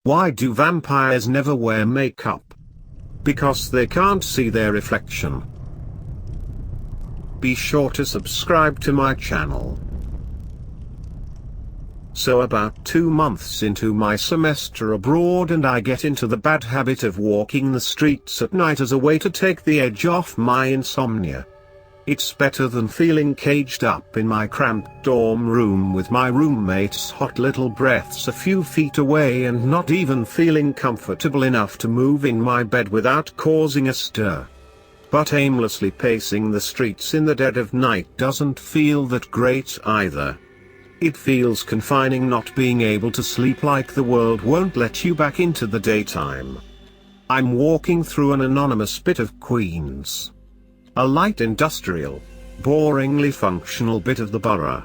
Why do vampires never wear makeup? Because they can't see their reflection. Be sure to subscribe to my channel. So about 2 months into my semester abroad, and I get into the bad habit of walking the streets at night as a way to take the edge off my insomnia. It's better than feeling caged up in my cramped dorm room with my roommate's hot little breaths a few feet away and not even feeling comfortable enough to move in my bed without causing a stir. But aimlessly pacing the streets in the dead of night doesn't feel that great either. It feels confining not being able to sleep, like the world won't let you back into the daytime. I'm walking through an anonymous bit of Queens. A light industrial, boringly functional bit of the borough.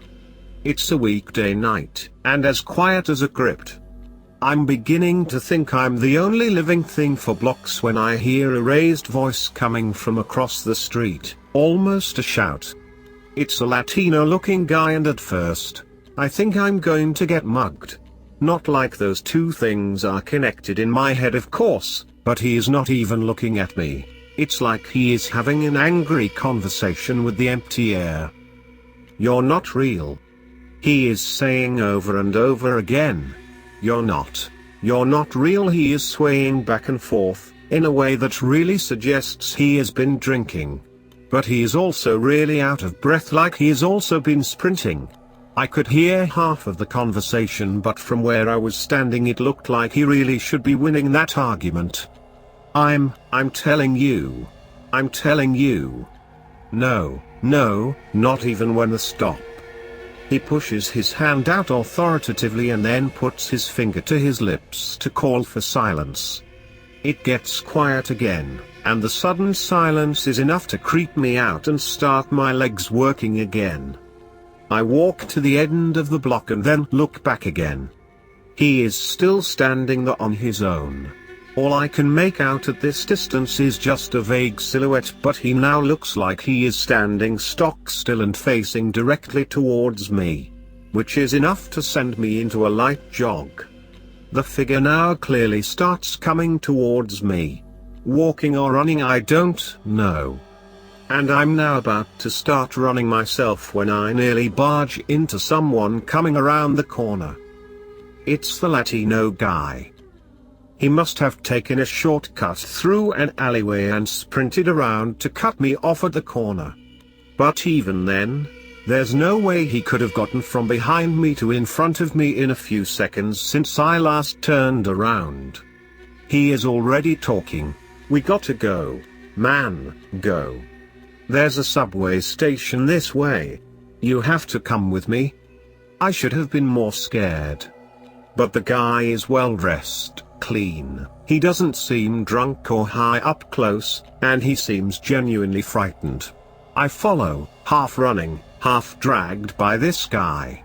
It's a weekday night, and as quiet as a crypt. I'm beginning to think I'm the only living thing for blocks when I hear a raised voice coming from across the street, almost a shout. It's a Latino-looking guy, and at first, I think I'm going to get mugged. Not like those two things are connected in my head, of course, but he is not even looking at me. It's like he is having an angry conversation with the empty air. "You're not real," he is saying over and over again. You're not real." He is swaying back and forth, in a way that really suggests he has been drinking. But he is also really out of breath, like he has also been sprinting. I could hear half of the conversation, but from where I was standing it looked like he really should be winning that argument. I'm telling you. No, not even when the stop. He pushes his hand out authoritatively and then puts his finger to his lips to call for silence. It gets quiet again, and the sudden silence is enough to creep me out and start my legs working again. I walk to the end of the block and then look back again. He is still standing there on his own. All I can make out at this distance is just a vague silhouette, but he now looks like he is standing stock still and facing directly towards me. Which is enough to send me into a light jog. The figure now clearly starts coming towards me. Walking or running, I don't know. And I'm now about to start running myself when I nearly barge into someone coming around the corner. It's the Latino guy. He must have taken a shortcut through an alleyway and sprinted around to cut me off at the corner. But even then, there's no way he could have gotten from behind me to in front of me in a few seconds since I last turned around. He is already talking. "We gotta go, man, go. There's a subway station this way. You have to come with me." I should have been more scared. But the guy is well dressed, clean, he doesn't seem drunk or high up close, and he seems genuinely frightened. I follow, half running, half dragged by this guy.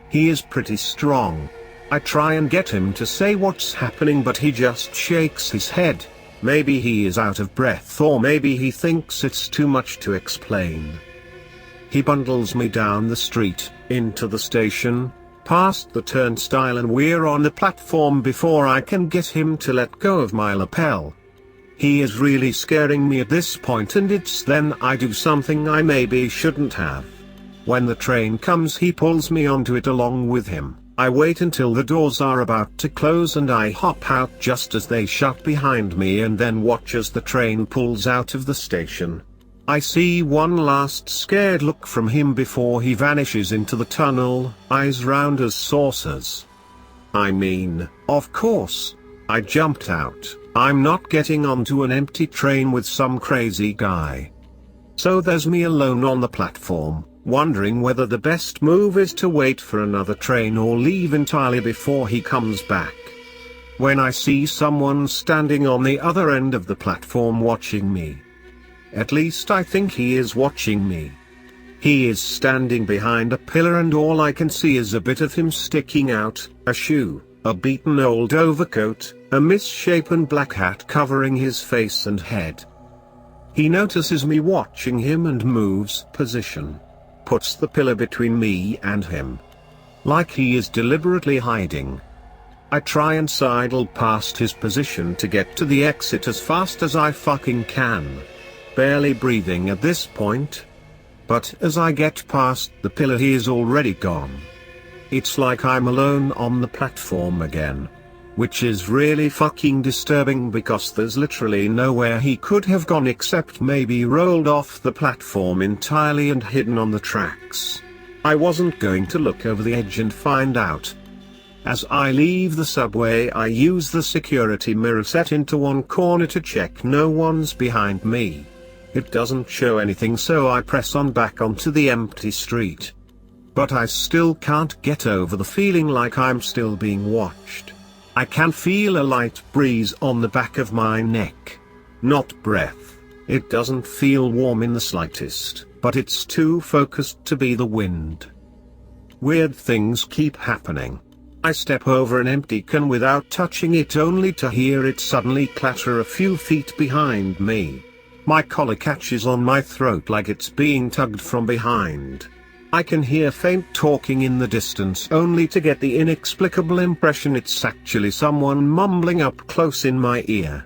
He is pretty strong. I try and get him to say what's happening, but he just shakes his head. Maybe he is out of breath, or maybe he thinks it's too much to explain. He bundles me down the street, into the station, past the turnstile, and we're on the platform before I can get him to let go of my lapel. He is really scaring me at this point, and it's then I do something I maybe shouldn't have. When the train comes, he pulls me onto it along with him. I wait until the doors are about to close and I hop out just as they shut behind me, and then watch as the train pulls out of the station. I see one last scared look from him before he vanishes into the tunnel, eyes round as saucers. I mean, of course, I jumped out. I'm not getting onto an empty train with some crazy guy. So there's me alone on the platform, wondering whether the best move is to wait for another train or leave entirely before he comes back. When I see someone standing on the other end of the platform watching me. At least I think he is watching me. He is standing behind a pillar and all I can see is a bit of him sticking out, a shoe, a beaten old overcoat, a misshapen black hat covering his face and head. He notices me watching him and moves position. Puts the pillar between me and him. Like he is deliberately hiding. I try and sidle past his position to get to the exit as fast as I fucking can. Barely breathing at this point. But as I get past the pillar, he is already gone. It's like I'm alone on the platform again. Which is really fucking disturbing because there's literally nowhere he could have gone except maybe rolled off the platform entirely and hidden on the tracks. I wasn't going to look over the edge and find out. As I leave the subway, I use the security mirror set into one corner to check no one's behind me. It doesn't show anything, so I press on back onto the empty street. But I still can't get over the feeling like I'm still being watched. I can feel a light breeze on the back of my neck. Not breath. It doesn't feel warm in the slightest, but it's too focused to be the wind. Weird things keep happening. I step over an empty can without touching it, only to hear it suddenly clatter a few feet behind me. My collar catches on my throat like it's being tugged from behind. I can hear faint talking in the distance, only to get the inexplicable impression it's actually someone mumbling up close in my ear.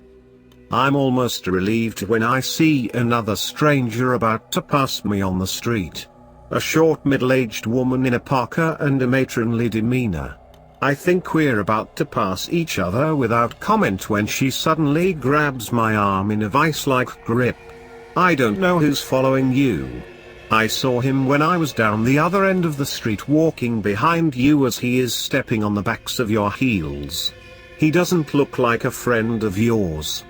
I'm almost relieved when I see another stranger about to pass me on the street. A short middle-aged woman in a parka and a matronly demeanor. I think we're about to pass each other without comment when she suddenly grabs my arm in a vice-like grip. I don't know who's following you. I saw him when I was down the other end of the street walking behind you as he is stepping on the backs of your heels. He doesn't look like a friend of yours.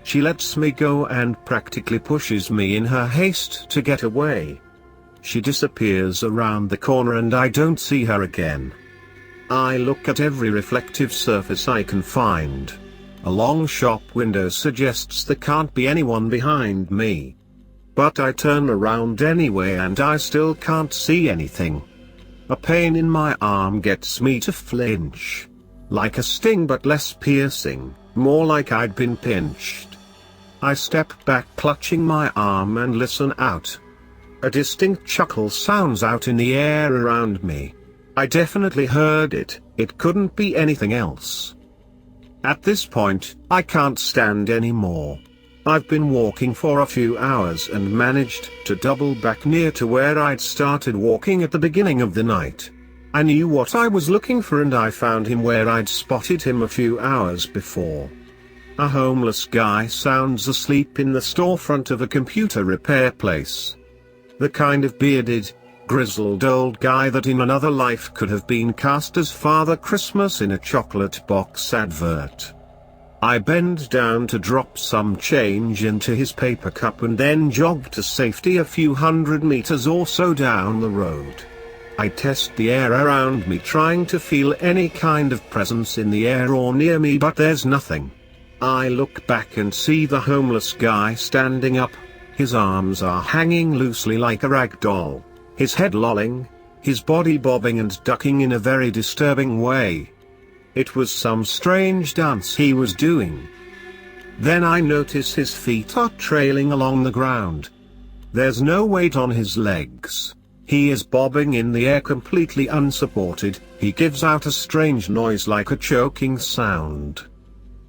She lets me go and practically pushes me in her haste to get away. She disappears around the corner and I don't see her again. I look at every reflective surface I can find. A long shop window suggests there can't be anyone behind me. But I turn around anyway and I still can't see anything. A pain in my arm gets me to flinch. Like a sting but less piercing, more like I'd been pinched. I step back clutching my arm and listen out. A distinct chuckle sounds out in the air around me. I definitely heard it, it couldn't be anything else. At this point, I can't stand anymore. I've been walking for a few hours and managed to double back near to where I'd started walking at the beginning of the night. I knew what I was looking for and I found him where I'd spotted him a few hours before. A homeless guy sounds asleep in the storefront of a computer repair place. The kind of bearded, grizzled old guy that in another life could have been cast as Father Christmas in a chocolate box advert. I bend down to drop some change into his paper cup and then jog to safety a few hundred meters or so down the road. I test the air around me, trying to feel any kind of presence in the air or near me, but there's nothing. I look back and see the homeless guy standing up. His arms are hanging loosely like a rag doll, his head lolling, his body bobbing and ducking in a very disturbing way. It was some strange dance he was doing. Then I notice his feet are trailing along the ground. There's no weight on his legs. He is bobbing in the air completely unsupported. He gives out a strange noise like a choking sound.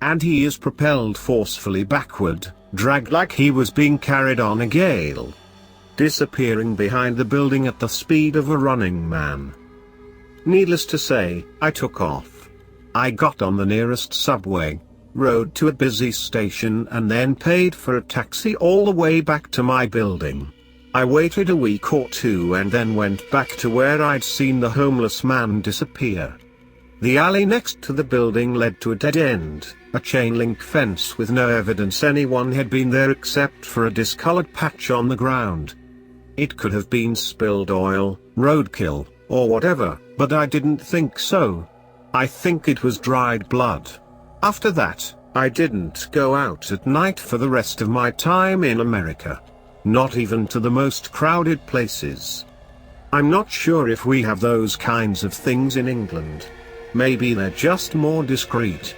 And he is propelled forcefully backward, dragged like he was being carried on a gale. Disappearing behind the building at the speed of a running man. Needless to say, I took off. I got on the nearest subway, rode to a busy station and then paid for a taxi all the way back to my building. I waited a week or two and then went back to where I'd seen the homeless man disappear. The alley next to the building led to a dead end, a chain link fence with no evidence anyone had been there except for a discolored patch on the ground. It could have been spilled oil, roadkill, or whatever, but I didn't think so. I think it was dried blood. After that, I didn't go out at night for the rest of my time in America. Not even to the most crowded places. I'm not sure if we have those kinds of things in England. Maybe they're just more discreet.